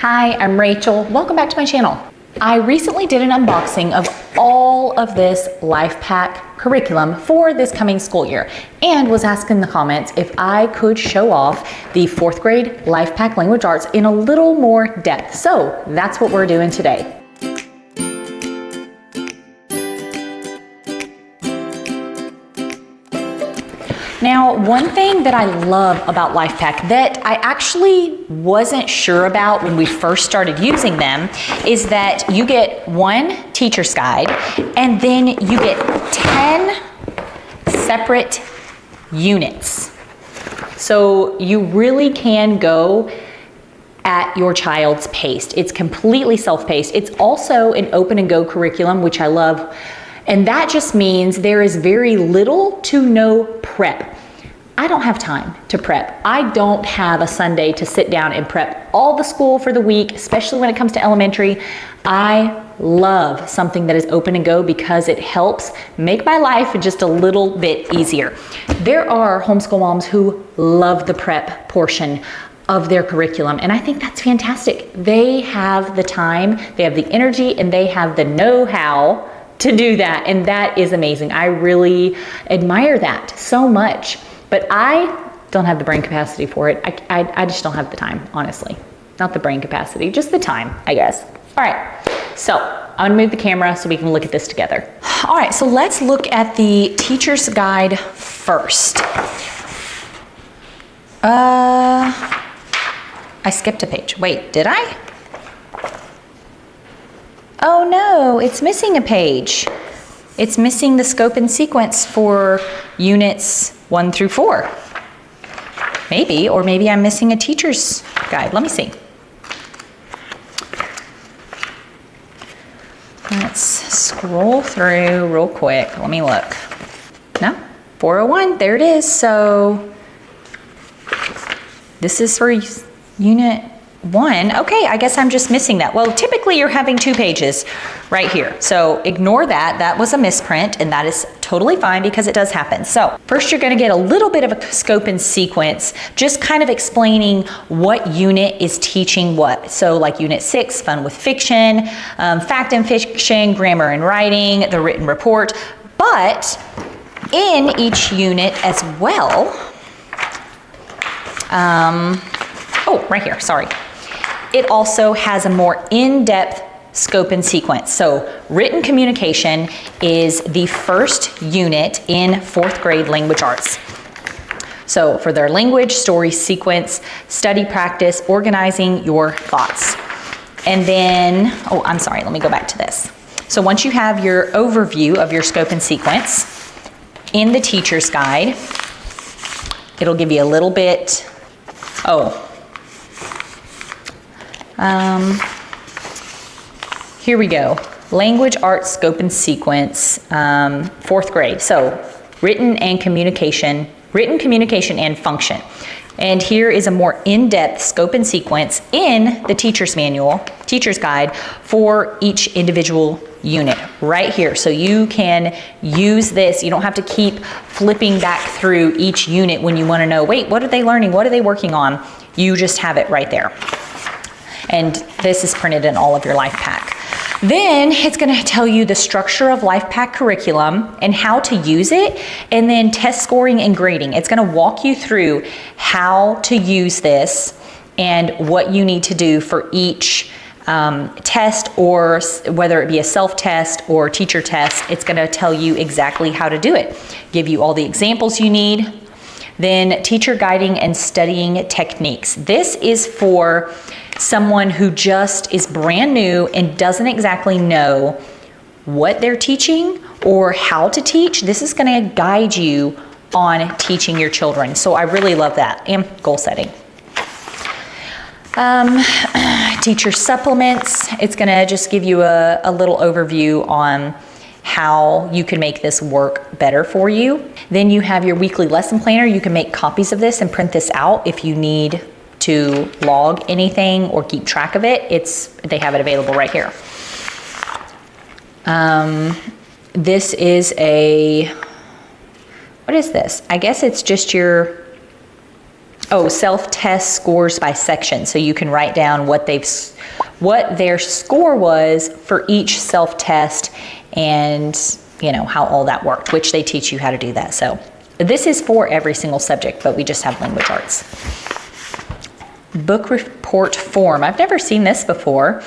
Hi, I'm Rachel. Welcome back to my channel. I recently did an unboxing of all of this LifePac curriculum for this coming school year and was asked in the comments if I could show off the 4th grade LifePac language arts in a little more depth. So that's what we're doing today. Now, one thing that I love about LifePac that I actually wasn't sure about when we first started using them is that you get one teacher's guide and then you get 10 separate units. So you really can go at your child's pace. It's completely self-paced. It's also an open and go curriculum, which I love. And that just means there is very little to no prep. I don't have time to prep. I don't have a Sunday to sit down and prep all the school for the week, especially when it comes to elementary. I love something that is open and go because it helps make my life just a little bit easier. There are homeschool moms who love the prep portion of their curriculum, and I think that's fantastic. They have the time, they have the energy, and they have the know-how to do that, and that is amazing. I really admire that so much, but I don't have the brain capacity for it. I just don't have the time, honestly. Not the brain capacity, just the time, I guess. All right, so I'm gonna move the camera so we can look at this together. All right, so let's look at the teacher's guide first. I skipped a page. Wait, did I? Oh no, it's missing a page. It's missing the scope and sequence for units 1 through 4. Maybe, or maybe I'm missing a teacher's guide. Let me see. Let's scroll through real quick. Let me look. No, 401, there it is. So this is for unit 1. Okay, I guess I'm just missing that. Well, typically you're having 2 pages right here. So ignore that. That was a misprint, and that is totally fine because it does happen. So first you're going to get a little bit of a scope and sequence, just kind of explaining what unit is teaching what. So like unit 6, fun with fiction, fact and fiction, grammar and writing, the written report. But in each unit as well, oh, right here, sorry. It also has a more in-depth scope and sequence. So written communication is the first unit in 4th grade language arts. So for their language, story sequence, study practice, organizing your thoughts. And then, oh, I'm sorry, let me go back to this. So once you have your overview of your scope and sequence, in the teacher's guide, it'll give you a little bit, here we go. Language arts scope and sequence, 4th grade. So written communication and function. And here is a more in-depth scope and sequence in the teacher's manual, teacher's guide for each individual unit right here. So you can use this. You don't have to keep flipping back through each unit when you want to know, wait, what are they learning? What are they working on? You just have it right there. And this is printed in all of your LifePac. Then it's going to tell you the structure of LifePac curriculum and how to use it, and then test scoring and grading. It's going to walk you through how to use this and what you need to do for each test, or whether it be a self-test or teacher test. It's going to tell you exactly how to do it, give you all the examples you need. Then teacher guiding and studying techniques. This is for someone who just is brand new and doesn't exactly know what they're teaching or how to teach. This is going to guide you on teaching your children. So I really love that. And goal setting. Teacher supplements. It's going to just give you a little overview on how you can make this work better for you. Then you have your weekly lesson planner. You can make copies of this and print this out if you need to log anything or keep track of it. They have it available right here. This is what is this? I guess it's just your self-test scores by section. So you can write down what their score was for each self-test and how all that worked, which they teach you how to do that. So this is for every single subject, but we just have language arts. Book report form. I've never seen this before.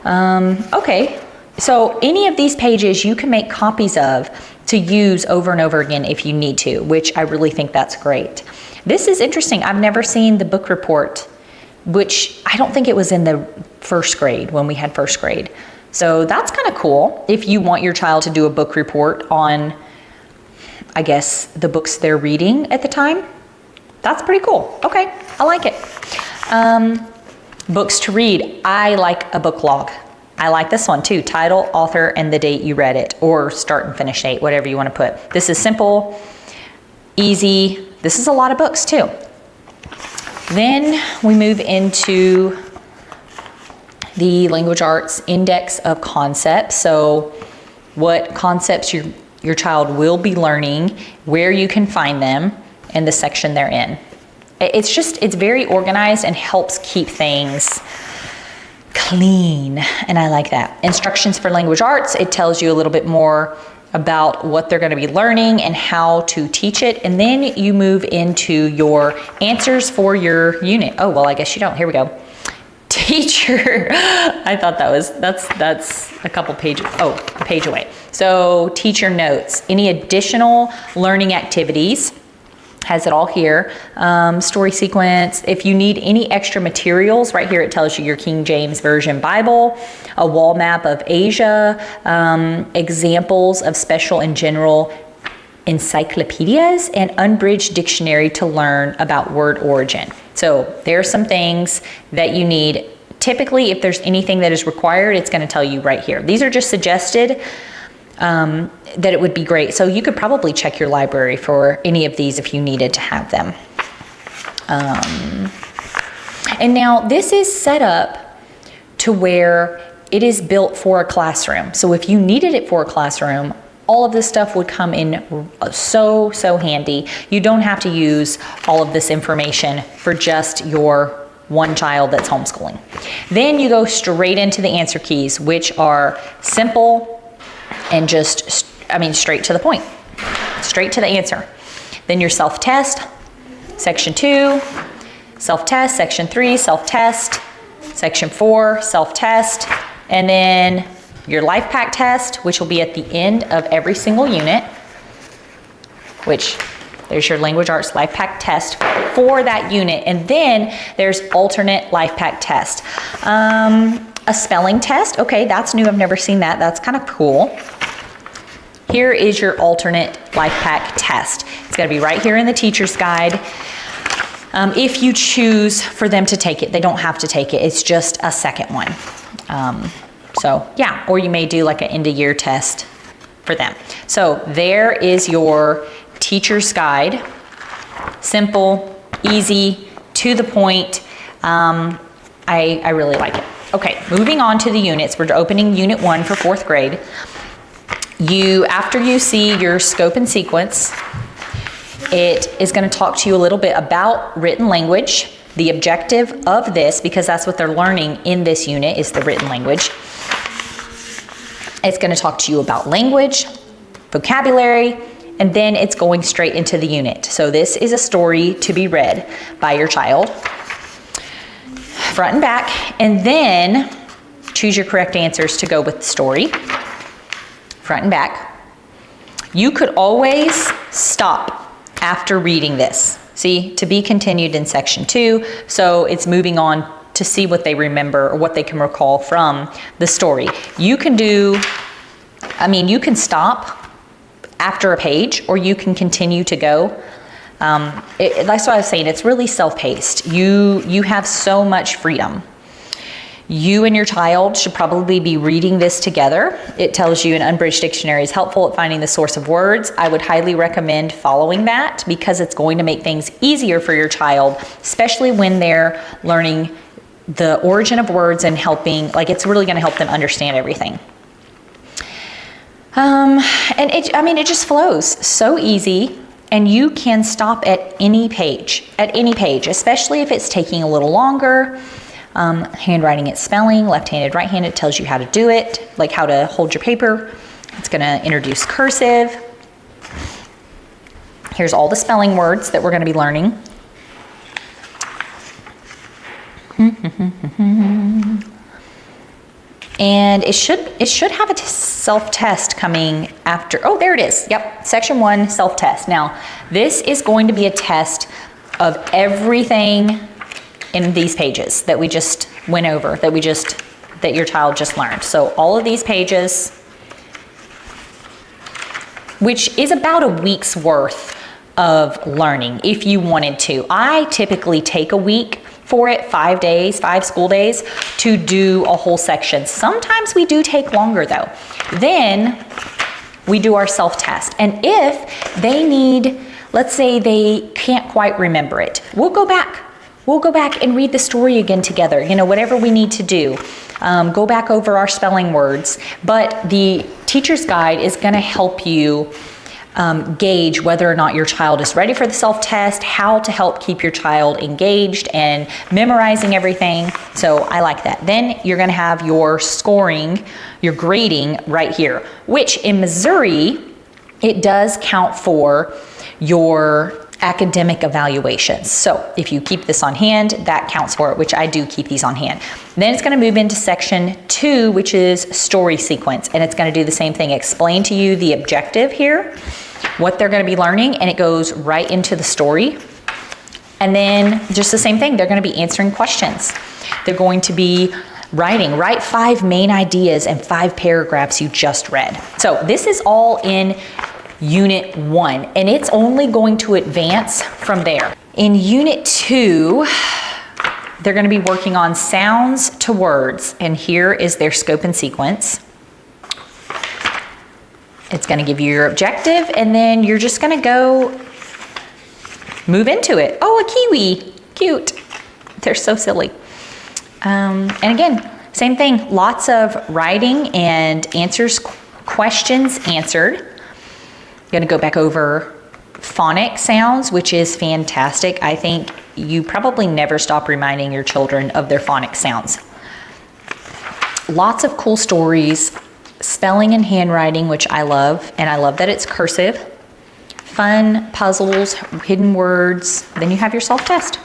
Okay, so any of these pages you can make copies of to use over and over again if you need to, which I really think that's great. This is interesting. I've never seen the book report, which I don't think it was in the first grade when we had first grade. So that's kind of cool if you want your child to do a book report on, I guess, the books they're reading at the time. That's pretty cool. Okay, I like it. Books to read. I like a book log. I like this one too. Title, author, and the date you read it, or start and finish date, whatever you want to put. This is simple, easy. This is a lot of books too. Then we move into the language arts index of concepts. So what concepts your child will be learning, where you can find them, and the section they're in. It's very organized and helps keep things clean, and I like that. Instructions for language arts, it tells you a little bit more about what they're going to be learning and how to teach it, and then you move into your answers for your unit. Oh, well, I guess you don't. Here we go. Teacher, I thought that's a couple pages, a page away. So teacher notes, any additional learning activities, has it all here. Story sequence. If you need any extra materials, right here it tells you your King James Version Bible, a wall map of Asia, examples of special and general encyclopedias, and unbridged dictionary to learn about word origin. So there are some things that you need. Typically, if there's anything that is required, it's going to tell you right here. These are just suggested. That it would be great. So you could probably check your library for any of these if you needed to have them. And now this is set up to where it is built for a classroom. So if you needed it for a classroom, all of this stuff would come in so handy. You don't have to use all of this information for just your one child that's homeschooling. Then you go straight into the answer keys, which are simple and just, straight to the point, straight to the answer. Then your self-test, section 2, self-test, section 3, self-test, section 4, self-test, and then your LifePac test, which will be at the end of every single unit, which there's your language arts LifePac test for that unit. And then there's alternate LifePac test. A spelling test, okay, that's new, I've never seen that, that's kind of cool. Here is your alternate LifePac test. It's gonna be right here in the teacher's guide. If you choose for them to take it, they don't have to take it, it's just a second one. So yeah, or you may do like an end of year test for them. So there is your teacher's guide. Simple, easy, to the point. I really like it. Okay, moving on to the units. We're opening unit 1 for 4th grade. After you see your scope and sequence, it is going to talk to you a little bit about written language, the objective of this, because that's what they're learning in this unit is the written language. It's going to talk to you about language, vocabulary, and then it's going straight into the unit. So this is a story to be read by your child, front and back, and then choose your correct answers to go with the story, front and back. You could always stop after reading this. See, to be continued in section 2, so it's moving on to see what they remember or what they can recall from the story. You can you can stop after a page, or you can continue to go. That's what I was saying, it's really self-paced. You have so much freedom. You and your child should probably be reading this together. It tells you an unbridged dictionary is helpful at finding the source of words. I would highly recommend following that because it's going to make things easier for your child, especially when they're learning the origin of words and it's really going to help them understand everything. And it just flows so easy. and you can stop at any page, especially if it's taking a little longer. Handwriting and spelling, left-handed, right-handed, tells you how to do it, like how to hold your paper. It's gonna introduce cursive. Here's all the spelling words that we're gonna be learning. And it should have a self-test coming after. Oh, there it is. Yep, section 1, self-test. Now, this is going to be a test of everything in these pages that we just went over, that your child just learned. So all of these pages, which is about a week's worth of learning if you wanted to. I typically take a week for it, 5 days, 5 school days, to do a whole section. Sometimes we do take longer though. Then we do our self-test. And if they need, let's say they can't quite remember it, we'll go back. We'll go back and read the story again together, you know, whatever we need to do. Go back over our spelling words. But the teacher's guide is gonna help you gauge whether or not your child is ready for the self-test, how to help keep your child engaged and memorizing everything. So I like that. Then you're gonna have your scoring, your grading right here, which in Missouri, it does count for your academic evaluations. So if you keep this on hand, that counts for it, which I do keep these on hand. Then it's gonna move into section 2, which is story sequence. And it's gonna do the same thing, explain to you the objective here, what they're gonna be learning, and it goes right into the story. And then just the same thing, they're gonna be answering questions. They're going to be write 5 main ideas and 5 paragraphs you just read. So this is all in Unit 1, and it's only going to advance from there. In Unit 2, they're going to be working on sounds to words, and here is their scope and sequence. It's going to give you your objective, and then you're just going to go move into it. Oh, a kiwi, cute. They're so silly. And again, same thing, lots of writing and answers, questions answered. Going to go back over phonic sounds, which is fantastic. I think you probably never stop reminding your children of their phonic sounds. Lots of cool stories, spelling and handwriting, which I love, and I love that it's cursive. Fun puzzles, hidden words. Then you have your self-test.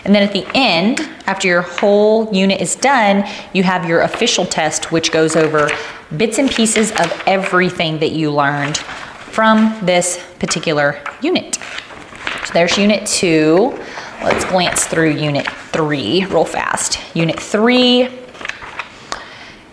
And then at the end, after your whole unit is done, you have your official test, which goes over bits and pieces of everything that you learned from this particular unit. So there's Unit 2. Let's glance through Unit 3 real fast. Unit 3,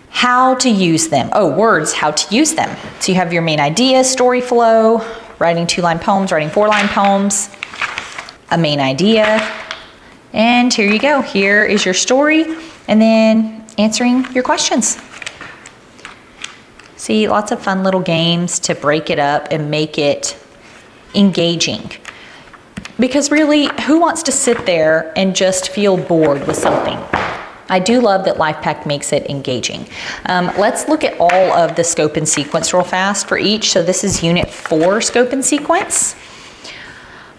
how to use them. Oh, words, how to use them. So you have your main idea, story flow, writing 2-line poems, writing 4-line poems, a main idea. And here you go. Here is your story, and then answering your questions. See, lots of fun little games to break it up and make it engaging. Because really, who wants to sit there and just feel bored with something? I do love that LifePac makes it engaging. Let's look at all of the scope and sequence real fast for each. So this is Unit 4, scope and sequence.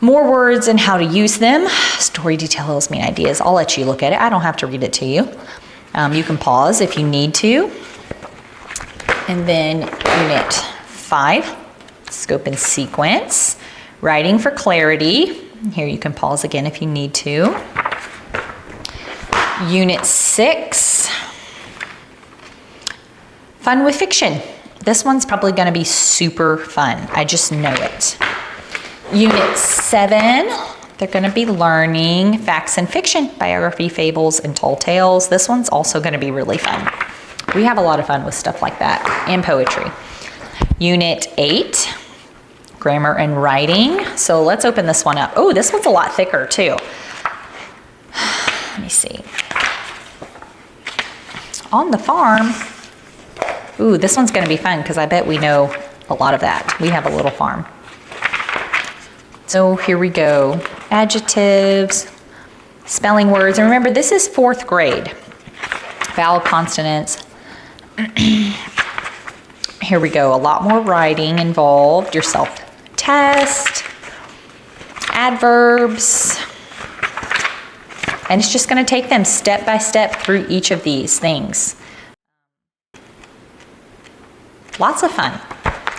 More words and how to use them. Story details, main ideas. I'll let you look at it. I don't have to read it to you. You can pause if you need to. And then Unit 5, scope and sequence. Writing for clarity. Here you can pause again if you need to. Unit 6, fun with fiction. This one's probably going to be super fun. I just know it. Unit 7, they're going to be learning facts and fiction, biography, fables, and tall tales. This one's also going to be really fun. We have a lot of fun with stuff like that, and poetry. Unit 8, grammar and writing. So let's open this one up. Oh, this one's a lot thicker too. Let me see. On the farm. Ooh, this one's going to be fun because I bet we know a lot of that. We have a little farm. So here we go. Adjectives, spelling words. And remember, this is 4th grade. Vowel, consonants. Here we go, a lot more writing involved, your self-test, adverbs, and it's just gonna take them step by step through each of these things. Lots of fun.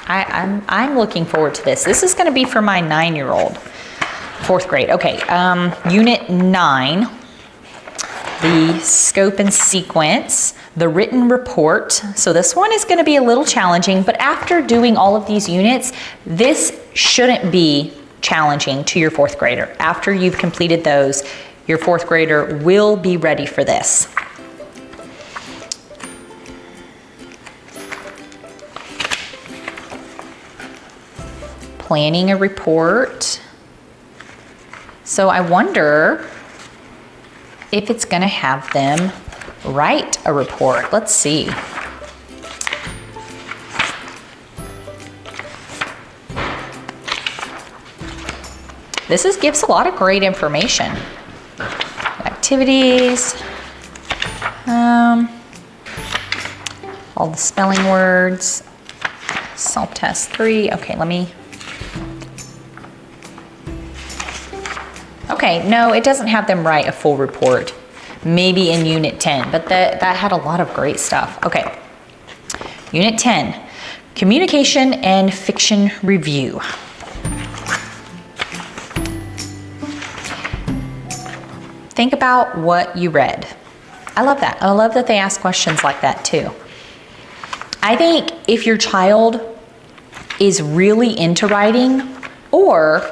I'm looking forward to this. This is gonna be for my 9-year-old, 4th grade. Okay, Unit 9, the scope and sequence, the written report. So this one is gonna be a little challenging, but after doing all of these units, this shouldn't be challenging to your 4th grader. After you've completed those, your 4th grader will be ready for this. Planning a report. So I wonder if it's gonna have them write a report. Let's see. This gives a lot of great information. Activities, all the spelling words, self-test 3. Okay, okay, no, it doesn't have them write a full report. Maybe in Unit 10, but that had a lot of great stuff. Okay, Unit 10, Communication and Fiction Review. Think about what you read. I love that. I love that they ask questions like that too. I think if your child is really into writing, or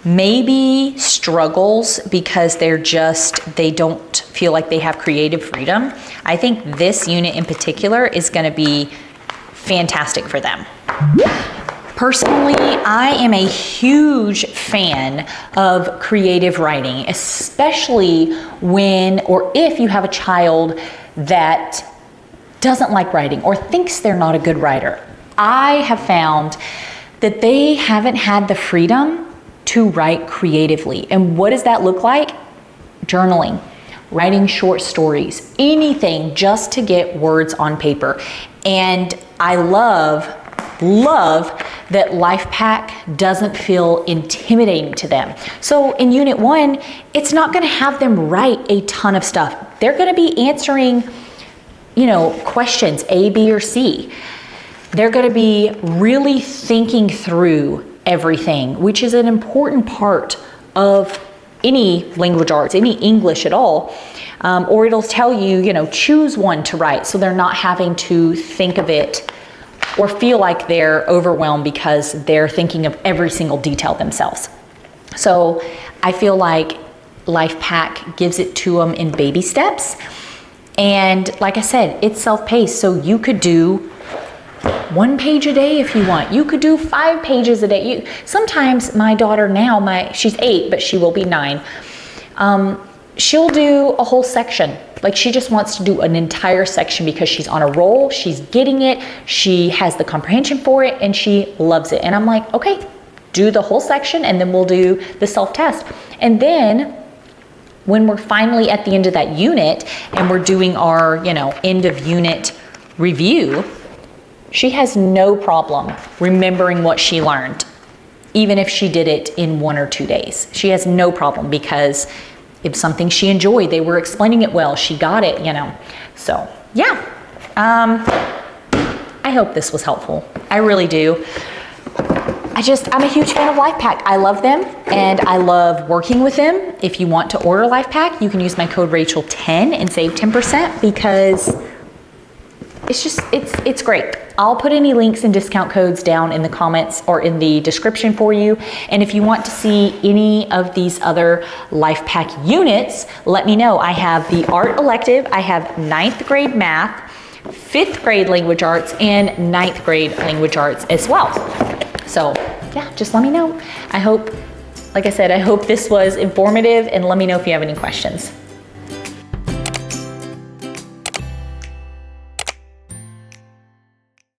maybe struggles because they don't feel like they have creative freedom, I think this unit in particular is gonna be fantastic for them. Personally, I am a huge fan of creative writing, especially when, or if you have a child that doesn't like writing or thinks they're not a good writer. I have found that they haven't had the freedom to write creatively. And what does that look like? Journaling, writing short stories, anything just to get words on paper. And I love that LifePac doesn't feel intimidating to them. So in Unit 1, it's not gonna have them write a ton of stuff. They're gonna be answering, questions A, B, or C. They're gonna be really thinking through everything, which is an important part of any language arts, any English at all. Or it'll tell you, choose one to write, so they're not having to think of it or feel like they're overwhelmed because they're thinking of every single detail themselves. So I feel like LifePac gives it to them in baby steps. And like I said, it's self-paced, so you could do 1 page a day if you want. You could do 5 pages a day. Sometimes my daughter now, she's 8, but she will be 9. She'll do a whole section. Like, she just wants to do an entire section because she's on a roll, she's getting it, she has the comprehension for it, and she loves it. And I'm like, okay, do the whole section, and then we'll do the self-test. And then when we're finally at the end of that unit and we're doing our, end of unit review, she has no problem remembering what she learned, even if she did it in 1 or 2 days. She has no problem because it's something she enjoyed. They were explaining it well. She got it, So, yeah. I hope this was helpful. I really do. I'm a huge fan of LifePac. I love them, and I love working with them. If you want to order LifePac, you can use my code Rachel10 and save 10% because it's great. I'll put any links and discount codes down in the comments or in the description for you. And if you want to see any of these other LifePac units, let me know. I have the art elective, I have 9th grade math, 5th grade language arts, and 9th grade language arts as well. So yeah, just let me know. Like I said, I hope this was informative, and let me know if you have any questions.